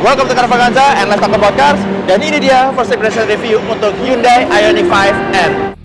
Welcome to Caravaganza and let's talk about cars. Dan ini dia first impression review untuk Hyundai Ioniq 5N.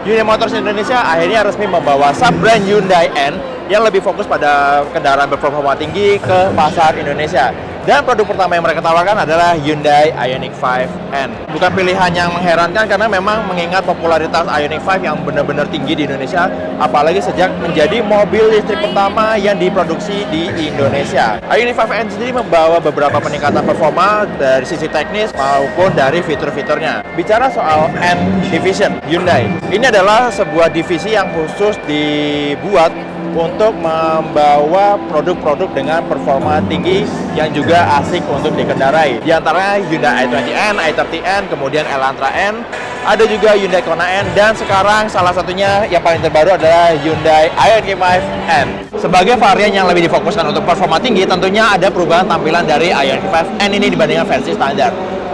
Hyundai Motors Indonesia akhirnya resmi membawa sub-brand Hyundai N yang lebih fokus pada kendaraan berperforma tinggi ke pasar Indonesia. Dan produk pertama yang mereka tawarkan adalah Hyundai Ioniq 5N. Bukan pilihan yang mengherankan karena memang mengingat popularitas Ioniq 5 yang benar-benar tinggi di Indonesia, apalagi sejak menjadi mobil listrik pertama yang diproduksi di Indonesia. Ioniq 5N sendiri membawa beberapa peningkatan performa dari sisi teknis maupun dari fitur-fiturnya. Bicara soal N Division Hyundai, ini adalah sebuah divisi yang khusus dibuat untuk membawa produk-produk dengan performa tinggi yang juga asik untuk dikendarai. Di antaranya Hyundai i20N, i30N, kemudian Elantra N, ada juga Hyundai Kona N, dan sekarang salah satunya yang paling terbaru adalah Hyundai Ioniq 5N. Sebagai varian yang lebih difokuskan untuk performa tinggi, tentunya ada perubahan tampilan dari Ioniq 5N ini dibandingkan versi standar.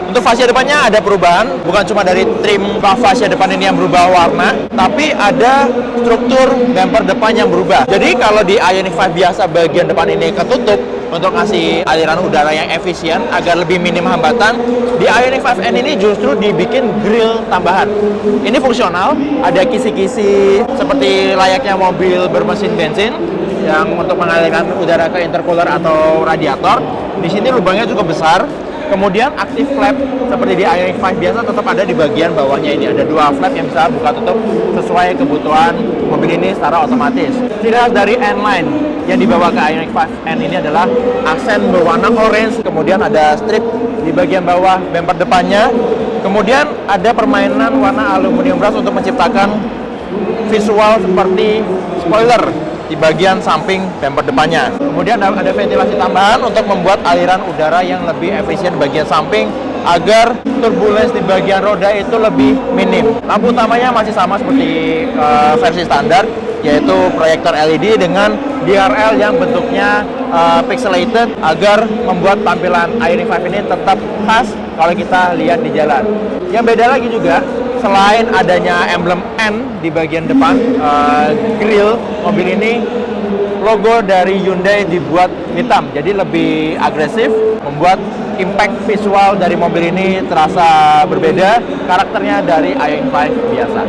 Untuk fascia depannya ada perubahan, bukan cuma dari trim fascia depan ini yang berubah warna, tapi ada struktur bumper depan yang berubah. Jadi kalau di Ioniq 5 biasa bagian depan ini ketutup untuk ngasih aliran udara yang efisien agar lebih minim hambatan, di Ioniq 5N ini justru dibikin grill tambahan. Ini fungsional, ada kisi-kisi seperti layaknya mobil bermesin bensin yang untuk mengalirkan udara ke intercooler atau radiator. Di sini lubangnya cukup besar. Kemudian active flap seperti di Ioniq 5 biasa tetap ada di bagian bawahnya ini. Ada dua flap yang bisa buka tutup sesuai kebutuhan mobil ini secara otomatis. Ciri khas dari N-Line yang dibawa ke Ioniq 5N ini adalah aksen berwarna orange. Kemudian ada strip di bagian bawah bumper depannya. Kemudian ada permainan warna aluminium brush untuk menciptakan visual seperti spoiler di bagian samping bumper depannya. Kemudian ada ventilasi tambahan untuk membuat aliran udara yang lebih efisien di bagian samping agar turbulence di bagian roda itu lebih minim. Lampu utamanya masih sama seperti versi standar, yaitu proyektor LED dengan DRL yang bentuknya pixelated agar membuat tampilan Ioniq 5 ini tetap khas kalau kita lihat di jalan. Yang beda lagi juga, selain adanya emblem N di bagian depan grill mobil ini, logo dari Hyundai dibuat hitam, jadi lebih agresif, membuat impact visual dari mobil ini terasa berbeda karakternya dari Ioniq 5 biasa.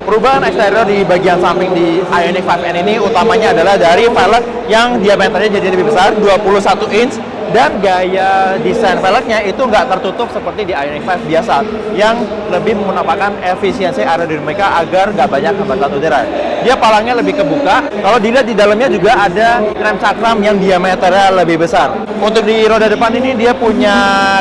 Perubahan eksterior di bagian samping di Ioniq 5N ini utamanya adalah dari velg yang diameternya jadi lebih besar, 21 inch, dan gaya desain velgnya itu nggak tertutup seperti di Ioniq 5 biasa yang lebih menampakkan efisiensi aerodinamika agar nggak banyak hambatan udara. Dia palangnya lebih kebuka. Kalau dilihat di dalamnya juga ada rem cakram yang diameternya lebih besar. Untuk di roda depan ini dia punya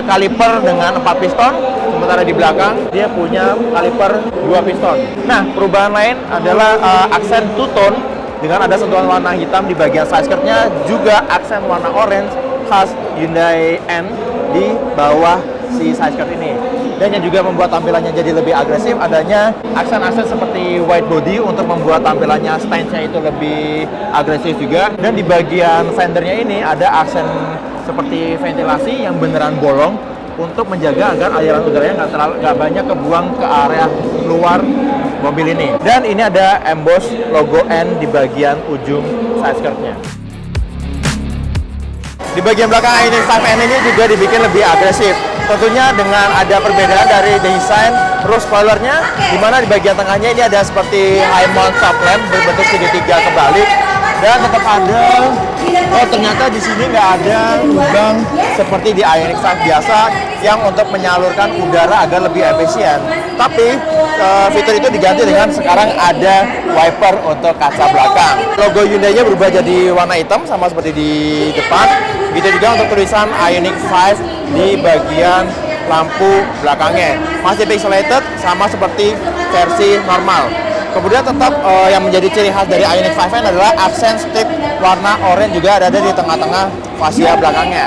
kaliper dengan 4 piston, sementara di belakang dia punya kaliper 2 piston. Nah, perubahan lain adalah aksen two-tone dengan ada sentuhan warna hitam di bagian side skirtnya, juga aksen warna orange khas Hyundai N di bawah si side skirt ini. Dan yang juga membuat tampilannya jadi lebih agresif, adanya aksen-aksen seperti wide body untuk membuat tampilannya stance-nya itu lebih agresif juga. Dan di bagian fendernya ini ada aksen seperti ventilasi yang beneran bolong untuk menjaga agar aliran udaranya nggak banyak kebuang ke area luar mobil ini. Dan ini ada emboss logo N di bagian ujung side skirt-nya. Di bagian belakang Ioniq 5N ini juga dibikin lebih agresif. Tentunya dengan ada perbedaan dari desain roof spoilernya, di mana di bagian tengahnya ini ada seperti high mount fog lamp berbentuk segitiga kebalik, dan tetap ada, ternyata di sini nggak ada lubang seperti di Ioniq 5 biasa yang untuk menyalurkan udara agar lebih efisien. Tapi fitur itu diganti dengan sekarang ada wiper untuk kaca belakang. Logo Hyundai-nya berubah jadi warna hitam sama seperti di depan. Gitu juga untuk tulisan Ioniq 5 di bagian lampu belakangnya. Masih pixelated sama seperti versi normal. Kemudian tetap yang menjadi ciri khas dari Ioniq 5N adalah aksen strip warna oranye juga ada di tengah-tengah fascia belakangnya.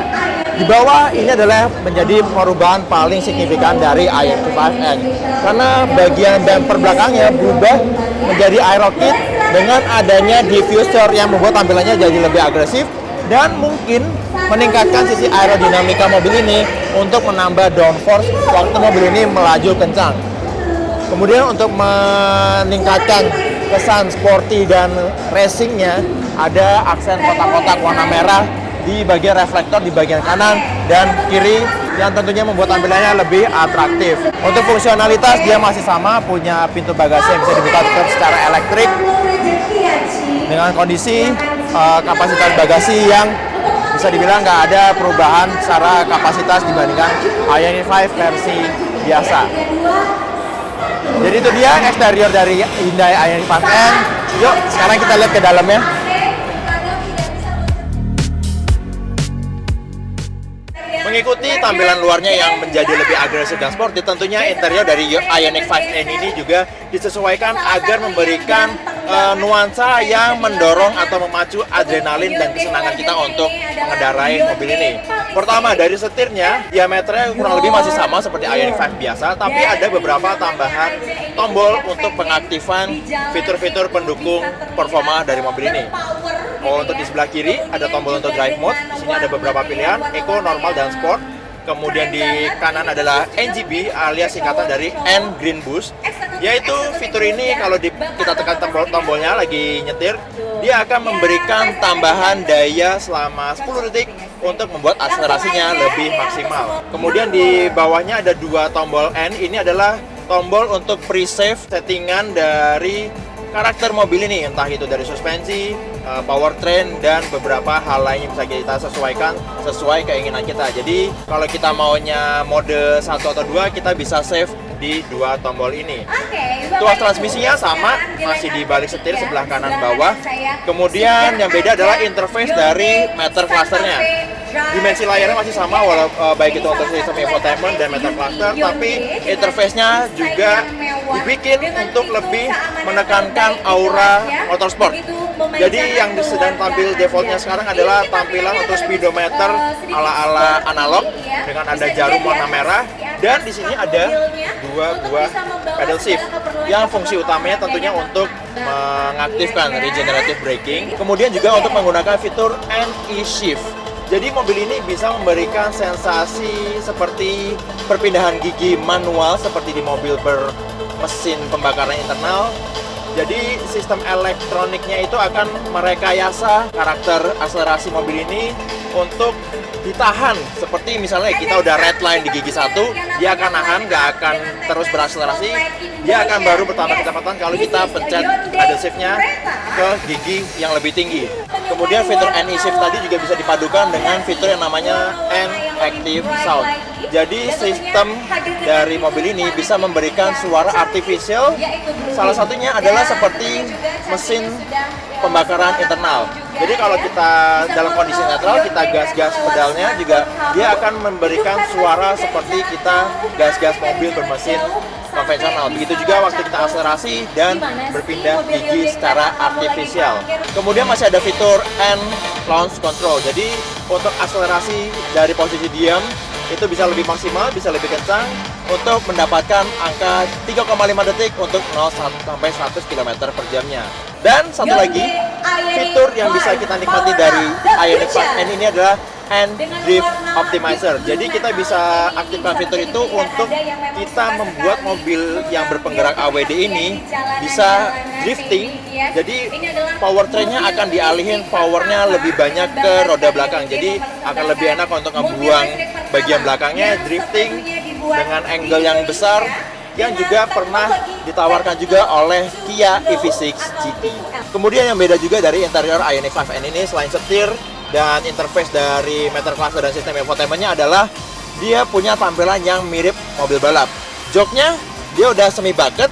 Di bawah ini adalah menjadi perubahan paling signifikan dari Ioniq 5N, karena bagian bumper belakangnya berubah menjadi aero kit dengan adanya diffuser yang membuat tampilannya jadi lebih agresif dan mungkin meningkatkan sisi aerodinamika mobil ini untuk menambah downforce waktu mobil ini melaju kencang. Kemudian untuk meningkatkan kesan sporty dan racingnya, ada aksen kotak-kotak warna merah di bagian reflektor di bagian kanan dan kiri yang tentunya membuat tampilannya lebih atraktif. Untuk fungsionalitas dia masih sama, punya pintu bagasi yang bisa dibuka tutup secara elektrik dengan kondisi kapasitas bagasi yang bisa dibilang nggak ada perubahan secara kapasitas dibandingkan Ioniq 5 versi biasa. Jadi itu dia eksterior dari Hyundai Ioniq 5N. Yuk, sekarang kita lihat ke dalamnya. Mengikuti tampilan luarnya yang menjadi lebih agresif dan sporty, tentunya interior dari Ioniq 5N ini juga disesuaikan agar memberikan nuansa yang mendorong atau memacu adrenalin dan kesenangan kita untuk mengendarai mobil ini. Pertama, dari setirnya, diameternya kurang lebih masih sama seperti Ioniq 5 biasa, tapi ada beberapa tambahan tombol untuk pengaktifan fitur-fitur pendukung performa dari mobil ini. Untuk di sebelah kiri ada tombol untuk drive mode. Di sini ada beberapa pilihan, Eco, Normal, dan Sport. Kemudian di kanan adalah NGB alias singkatan dari N Green Boost. Yaitu fitur ini kalau kita tekan tombolnya lagi nyetir, dia akan memberikan tambahan daya selama 10 detik untuk membuat akselerasinya lebih maksimal. Kemudian di bawahnya ada dua tombol N. Ini adalah tombol untuk pre-save settingan dari karakter mobil ini, entah itu dari suspensi, powertrain, dan beberapa hal lain yang bisa kita sesuaikan sesuai keinginan kita. Jadi kalau kita maunya mode 1 atau 2, kita bisa save di dua tombol ini. Tuas transmisinya sama, masih di balik setir sebelah kanan bawah. Kemudian yang beda adalah interface dari meter clusternya. Dimensi layarnya masih sama, baik itu untuk sistem infotainment dan meter cluster, tapi interface-nya juga dibikin untuk lebih menekankan aura motorsport. Jadi yang sedang tampil defaultnya sekarang adalah tampilan untuk speedometer ala-ala analog dengan ada jarum warna merah, dan di sini ada dua buah pedal shift yang fungsi utamanya tentunya untuk mengaktifkan regenerative braking. Kemudian juga untuk menggunakan fitur NE-Shift. Jadi mobil ini bisa memberikan sensasi seperti perpindahan gigi manual seperti di mobil bermesin pembakaran internal. Jadi sistem elektroniknya itu akan merekayasa karakter akselerasi mobil ini untuk ditahan. Seperti misalnya kita udah red line di gigi 1, dia akan nahan, nggak akan terus berakselerasi. Dia akan baru bertambah kecepatan kalau kita pencet pedal shift-nya ke gigi yang lebih tinggi. Kemudian fitur NE-Shift tadi juga bisa dipadukan dengan fitur yang namanya N-Active Sound. Jadi sistem dari mobil ini bisa memberikan suara artificial. Salah satunya adalah seperti mesin pembakaran internal. Jadi kalau kita dalam kondisi netral, kita gas-gas pedalnya juga dia akan memberikan suara seperti kita gas-gas mobil bermesin konvensional. Begitu juga waktu kita akselerasi dan berpindah gigi secara artifisial. Kemudian masih ada fitur N Launch Control. Jadi untuk akselerasi dari posisi diam itu bisa lebih maksimal, bisa lebih kencang untuk mendapatkan angka 3,5 detik untuk 0 sampai 100 km per jamnya. Dan satu lagi, fitur yang bisa kita nikmati dari Ioniq 5N ini adalah N Drift Optimizer. Jadi kita bisa aktifkan fitur itu untuk kita membuat mobil yang berpenggerak AWD ini bisa drifting. Jadi powertrainnya akan dialihin powernya lebih banyak ke roda belakang. Jadi akan lebih enak untuk membuang bagian belakangnya, drifting dengan angle yang besar, yang juga pernah ditawarkan juga oleh Kia EV6 GT. Kemudian yang beda juga dari interior Ioniq 5N ini, selain setir dan interface dari meter cluster dan sistem infotainmentnya, adalah dia punya tampilan yang mirip mobil balap. Joknya dia udah semi bucket,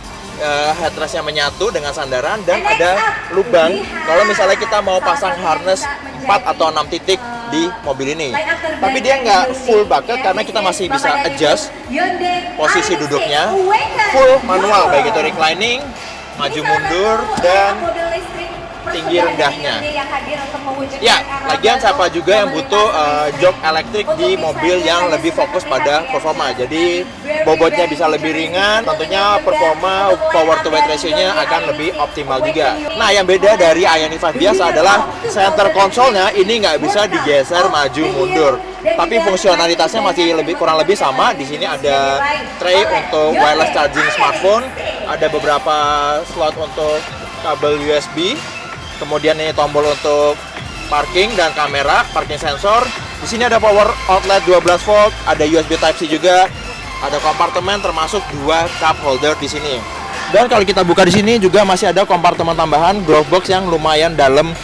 headrestnya menyatu dengan sandaran, dan ada lubang kalau misalnya kita mau pasang harness 4 atau 6 titik di mobil ini. Tapi dia nggak full bucket karena kita masih bisa adjust posisi duduknya, full manual, baik itu reclining, maju mundur, dan tinggi rendahnya. Ya, lagian siapa juga yang butuh jok elektrik di mobil yang lebih fokus pada performa. Jadi bobotnya bisa lebih ringan, tentunya performa power to weight ratio-nya akan lebih optimal juga. Nah, yang beda dari Ioniq 5 biasa adalah center console-nya ini nggak bisa digeser maju mundur. Tapi fungsionalitasnya masih kurang lebih sama. Di sini ada tray untuk wireless charging smartphone, ada beberapa slot untuk kabel USB, kemudian ini tombol untuk parking dan kamera, parking sensor. Di sini ada power outlet 12 volt, ada USB Type C juga, ada kompartemen termasuk 2 cup holder di sini. Dan kalau kita buka di sini juga masih ada kompartemen tambahan glove box yang lumayan dalam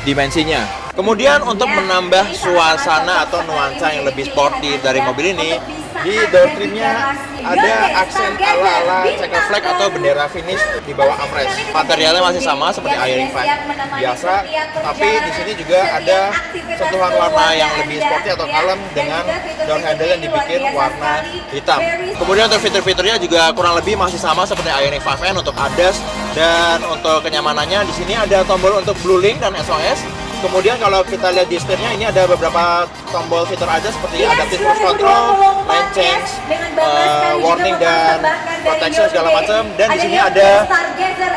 dimensinya. Kemudian untuk menambah suasana atau nuansa yang lebih sporty dari mobil ini, di door trimnya ada aksen ala-ala checker flag atau bendera finish di bawah armrest. Materialnya masih sama seperti Ioniq 5 biasa, tapi di sini juga ada sentuhan warna yang lebih sporty atau kalem dengan door handle yang dibikin warna hitam. Kemudian untuk fitur-fiturnya juga kurang lebih masih sama seperti Ioniq 5N untuk ADAS, dan untuk kenyamanannya di sini ada tombol untuk Blue Link dan SOS. Kemudian kalau kita lihat di setirnya ini ada beberapa tombol fitur aja seperti adaptive cruise control, lane change, warning dan protection segala macam. Dan di sini ada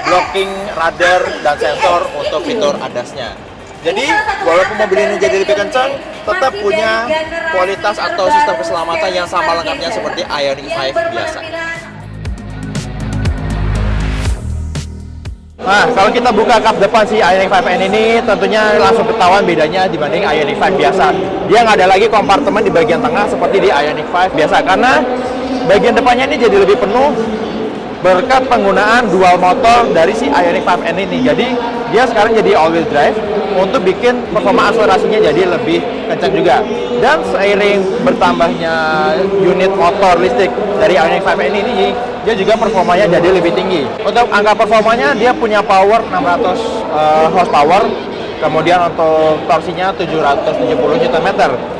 blocking radar dan sensor untuk fitur ADAS-nya. Jadi walaupun mobil ini jadi lebih kencang, tetap punya kualitas atau sistem keselamatan yang sama lengkapnya seperti Ioniq 5 biasa. Nah, kalau kita buka kap depan si Ioniq 5N ini, tentunya langsung ketahuan bedanya dibanding Ioniq 5 biasa. Dia nggak ada lagi kompartemen di bagian tengah seperti di Ioniq 5 biasa, karena bagian depannya ini jadi lebih penuh berkat penggunaan dual motor dari si Ioniq 5N ini. Jadi dia sekarang jadi all-wheel drive untuk bikin performa akselerasinya jadi lebih kencang juga. Dan seiring bertambahnya unit motor listrik dari Ioniq 5N ini, dia juga performanya jadi lebih tinggi. Untuk angka performanya, dia punya power 600 horsepower, kemudian untuk torsinya 770 Nm.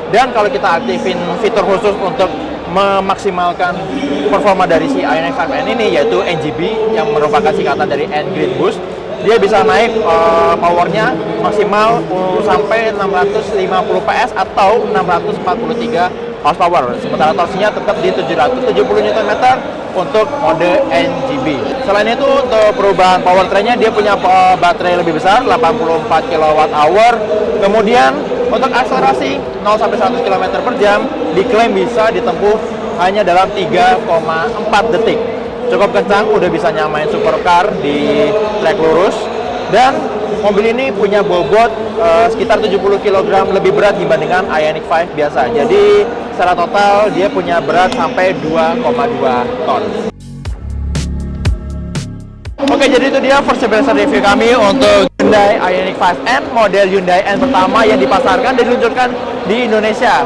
Dan kalau kita aktifin fitur khusus untuk memaksimalkan performa dari si Ioniq 5N ini, yaitu NGB yang merupakan singkatan dari N Green Boost, dia bisa naik powernya maksimal sampai 650 PS atau 643 horsepower. Sementara torsinya tetap di 770 Nm untuk mode NGB. Selain itu untuk perubahan powertrainnya, dia punya baterai lebih besar 84 kWh. Kemudian untuk akselerasi 0 sampai 100 km per jam diklaim bisa ditempuh hanya dalam 3,4 detik. Cukup kencang, udah bisa nyamain supercar di trek lurus. Dan mobil ini punya bobot sekitar 70 kg lebih berat dibandingkan Ioniq 5 biasa. Jadi secara total dia punya berat sampai 2,2 ton. Oke, jadi itu dia first impression review kami untuk Hyundai Ioniq 5N, model Hyundai N pertama yang dipasarkan dan diluncurkan di Indonesia.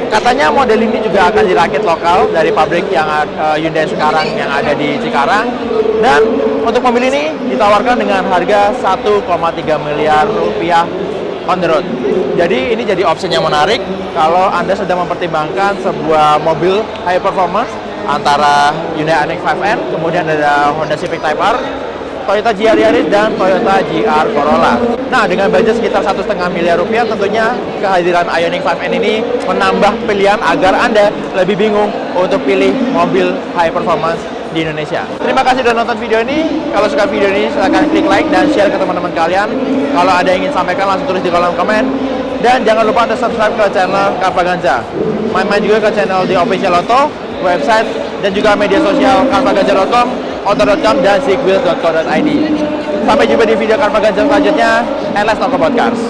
Katanya model ini juga akan dirakit lokal dari pabrik yang Hyundai sekarang yang ada di Cikarang. Dan untuk mobil ini ditawarkan dengan harga 1,3 miliar rupiah on the road. Jadi ini jadi opsi yang menarik kalau Anda sedang mempertimbangkan sebuah mobil high performance antara Hyundai Ioniq 5N, kemudian ada Honda Civic Type R, Toyota GR Yaris, dan Toyota GR Corolla. Nah, dengan budget sekitar 1,5 miliar rupiah, tentunya kehadiran Ioniq 5N ini menambah pilihan agar Anda lebih bingung untuk pilih mobil high performance di Indonesia. Terima kasih sudah nonton video ini. Kalau suka video ini, silahkan klik like dan share ke teman-teman kalian. Kalau ada yang ingin sampaikan, langsung tulis di kolom komen. Dan jangan lupa untuk subscribe ke channel Carvaganza. Main-main juga ke channel di Official Auto, website, dan juga media sosial carvaganza.com, auto.com, dan seatwheels.co.id. Sampai jumpa di video Carvaganza selanjutnya, and let's talk about cars.